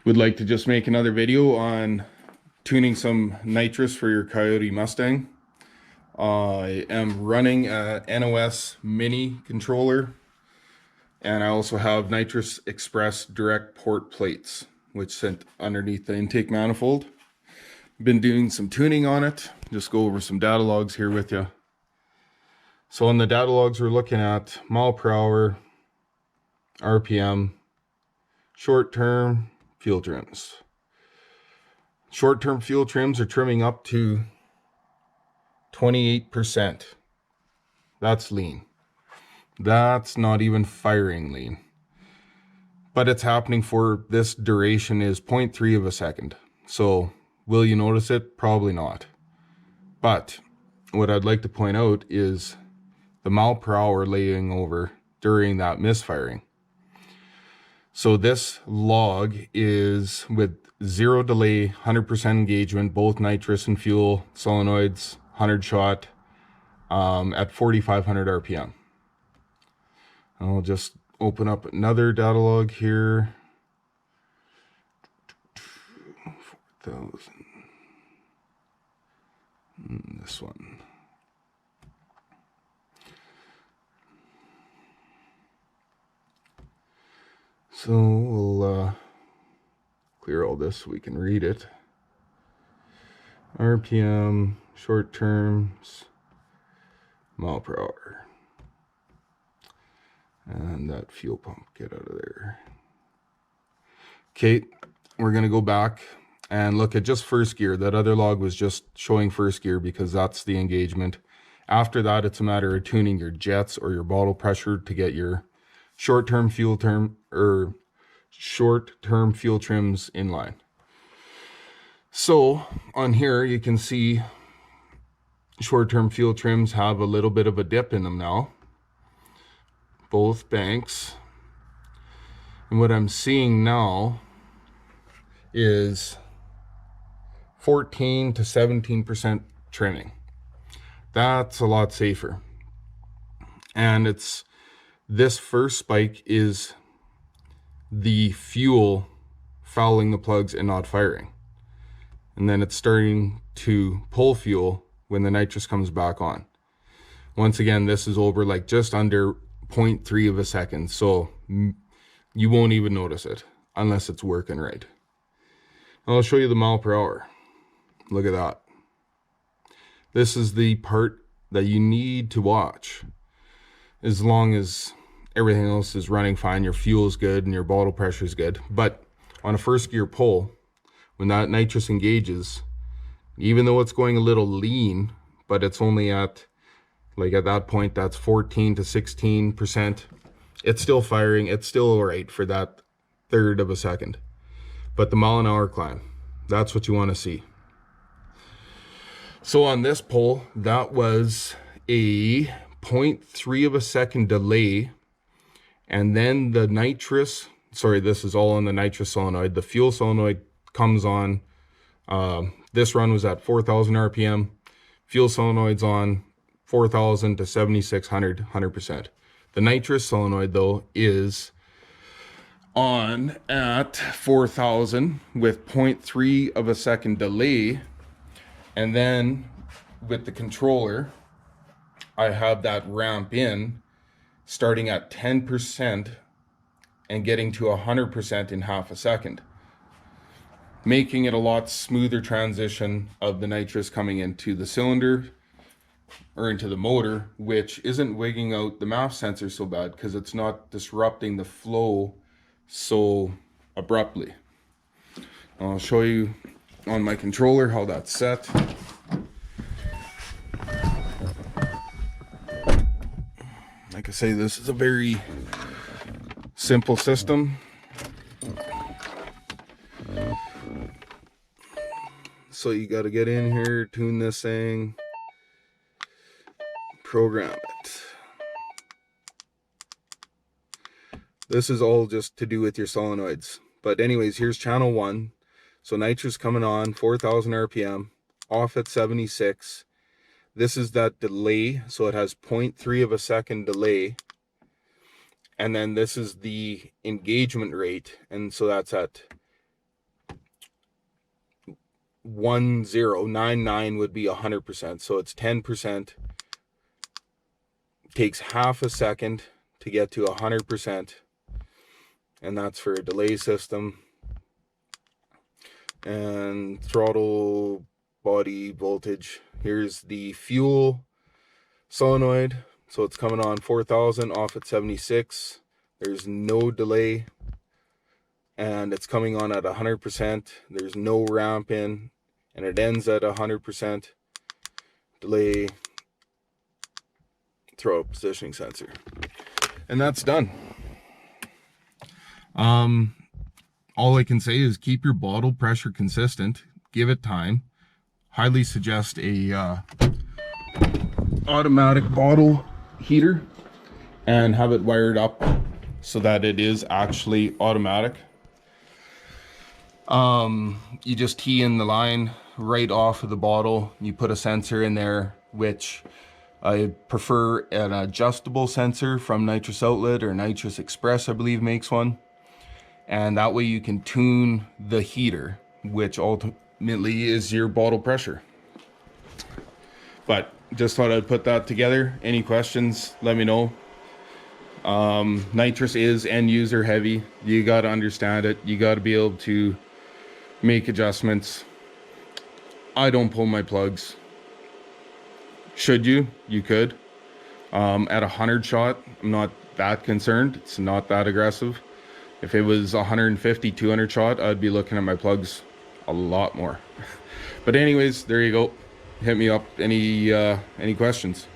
Would like to just make another video on tuning some nitrous for your Coyote Mustang. I am running a NOS mini controller, and I also have Nitrous Express direct port plates, which sit underneath the intake manifold. Been doing some tuning on it. Just go over some data logs here with you. So on the data logs, we're looking at mile per hour, RPM, short-term fuel trims. Short-term fuel trims are trimming up to 28%. That's lean. That's not even firing lean. But it's happening for this duration is 0.3 of a second. So will you notice it? Probably not. But what I'd like to point out is the mile per hour laying over during that misfiring. So this log is with 0 delay, 100% engagement, both nitrous and fuel solenoids, 100 shot at 4,500 RPM. I'll just open up another data log here. 4,000. This one. So we'll clear all this so we can read it. RPM, short terms, mile per hour. And that fuel pump, get out of there. Okay, we're going to go back and look at just first gear. That other log was just showing first gear because that's the engagement. After that, it's a matter of tuning your jets or your bottle pressure to get your short-term fuel trims in line. So on here, you can see short-term fuel trims have a little bit of a dip in them now. Both banks. And what I'm seeing now is 14 to 17% trimming. That's a lot safer. And this first spike is the fuel fouling the plugs and not firing. And then it's starting to pull fuel when the nitrous comes back on. Once again, this is over like just under 0.3 of a second. So you won't even notice it unless it's working right. I'll show you the mile per hour. Look at that. This is the part that you need to watch. As long as everything else is running fine, your fuel is good and your bottle pressure is good. But on a first gear pull, when that nitrous engages, even though it's going a little lean, but it's only at, like at that point, that's 14 to 16%. It's still firing. It's still all right for that third of a second. But the mile an hour climb, that's what you want to see. So on this pull, that was a 0.3 of a second delay. And then the nitrous, sorry, this is all on the nitrous solenoid. The fuel solenoid comes on. This run was at 4,000 RPM. Fuel solenoid's on 4,000 to 7,600, 100%. The nitrous solenoid, though, is on at 4,000 with 0.3 of a second delay. And then with the controller, I have that ramp in starting at 10% and getting to 100% in half a second, making it a lot smoother transition of the nitrous coming into the cylinder or into the motor, which isn't wigging out the MAF sensor so bad because it's not disrupting the flow so abruptly. I'll show you on my controller how that's set. Like I say, this is a very simple system. So you got to get in here, tune this thing, program it. This is all just to do with your solenoids. But anyways, here's channel 1. So nitrous coming on, 4,000 RPM, off at 76. This is that delay, so it has 0.3 of a second delay. And then this is the engagement rate, and so that's at .1099 would be 100%. So it's 10%. Takes half a second to get to 100%. And that's for a delay system. And throttle body voltage. Here's the fuel solenoid. So it's coming on 4,000 off at 76. There's no delay. And it's coming on at 100%. There's no ramp in. And it ends at 100%. Delay. Throttle positioning sensor. And that's done. All I can say is keep your bottle pressure consistent. Give it time. Highly suggest a automatic bottle heater and have it wired up so that it is actually automatic. You just tee in the line right off of the bottle. You put a sensor in there, which I prefer an adjustable sensor from Nitrous Outlet, or Nitrous Express, I believe, makes one. And that way you can tune the heater, which ultimately is your bottle pressure. But just thought I'd put that together. Any questions, let me know. Nitrous is end user heavy. You got to understand it. You got to be able to make adjustments. I don't pull my plugs. Should you? You could. At 100 shot, I'm not that concerned. It's not that aggressive. If it was 150, 200 shot, I'd be looking at my plugs a lot more. But anyways, there you go. Hit me up. Any questions?